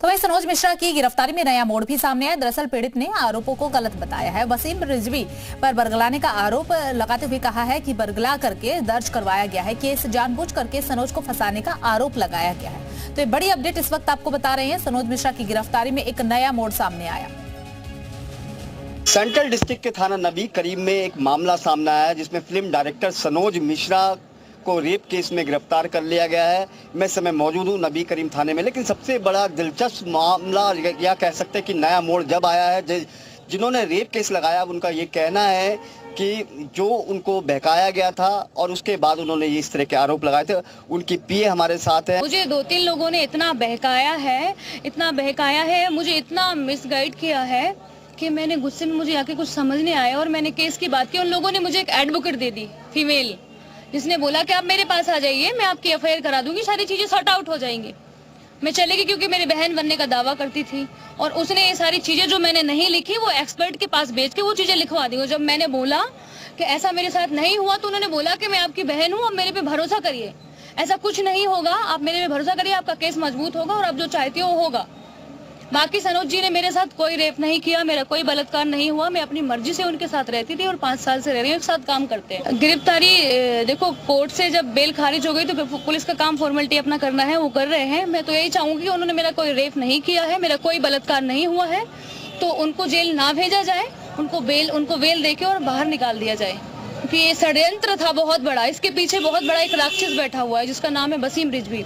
तो वही सनोज मिश्रा की गिरफ्तारी में नया मोड़ भी सामने आया। दरअसल पीड़ित ने आरोपों को गलत बताया है। वसीम रिजवी पर बरगलाने का आरोप लगाते हुए कहा है कि बरगला करके दर्ज करवाया गया है, केस जानबूझ करके सनोज को फंसाने का आरोप लगाया गया है। तो ये बड़ी अपडेट इस वक्त आपको बता रहे हैं। सनोज मिश्रा की गिरफ्तारी में एक नया मोड़ सामने आया। सेंट्रल डिस्ट्रिक्ट के थाना नबी करीम में एक मामला सामने आया जिसमें फिल्म डायरेक्टर सनोज मिश्रा को रेप केस में गिरफ्तार कर लिया गया है। मैं इस समय मौजूद हूँ नबी करीम थाने में, लेकिन सबसे बड़ा दिलचस्प मामला या कह सकते हैं कि नया मोड़ जब आया है। जिन्होंने रेप केस लगाया उनका ये कहना है कि जो उनको बहकाया गया था और उसके बाद उन्होंने इस तरह के आरोप लगाए थे। उनकी पीए हमारे साथ है। मुझे 2-3 लोगों ने इतना बहकाया है, मुझे इतना मिसगाइड किया है कि मैंने गुस्से में मुझे आके कुछ समझ नहीं आया और मैंने केस की बात की। उन लोगों ने मुझे एक एडवोकेट दे दी फीमेल, जिसने बोला कि आप मेरे पास आ जाइए, मैं आपकी एफआईआर करा दूंगी, सारी चीजें सॉर्ट आउट हो जाएंगी। मैं चली गई क्योंकि मेरी बहन बनने का दावा करती थी और उसने ये सारी चीजें जो मैंने नहीं लिखी वो एक्सपर्ट के पास भेज के वो चीजें लिखवा दी। जब मैंने बोला कि ऐसा मेरे साथ नहीं हुआ तो उन्होंने बोला कि मैं आपकी बहन हूँ, अब मेरे पे भरोसा करिए, ऐसा कुछ नहीं होगा, आप मेरे पे भरोसा करिए, आपका केस मजबूत होगा और आप जो चाहती हो वो होगा। बाकी सनोज जी ने मेरे साथ कोई रेप नहीं किया, मेरा कोई बलात्कार नहीं हुआ, मैं अपनी मर्जी से उनके साथ रहती थी और 5 साल से रह रही हूँ, एक साथ काम करते हैं। गिरफ्तारी देखो, कोर्ट से जब बेल खारिज हो गई तो पुलिस का काम फॉर्मेलिटी अपना करना है, वो कर रहे हैं। मैं तो यही चाहूंगी, उन्होंने मेरा कोई रेप नहीं किया है, मेरा कोई बलात्कार नहीं हुआ है, तो उनको जेल ना भेजा जाए, उनको बेल देके और बाहर निकाल दिया जाए, क्योंकि ये षड्यंत्र था बहुत बड़ा। इसके पीछे बहुत बड़ा एक राक्षस बैठा हुआ है जिसका नाम है वसीम रिजवी।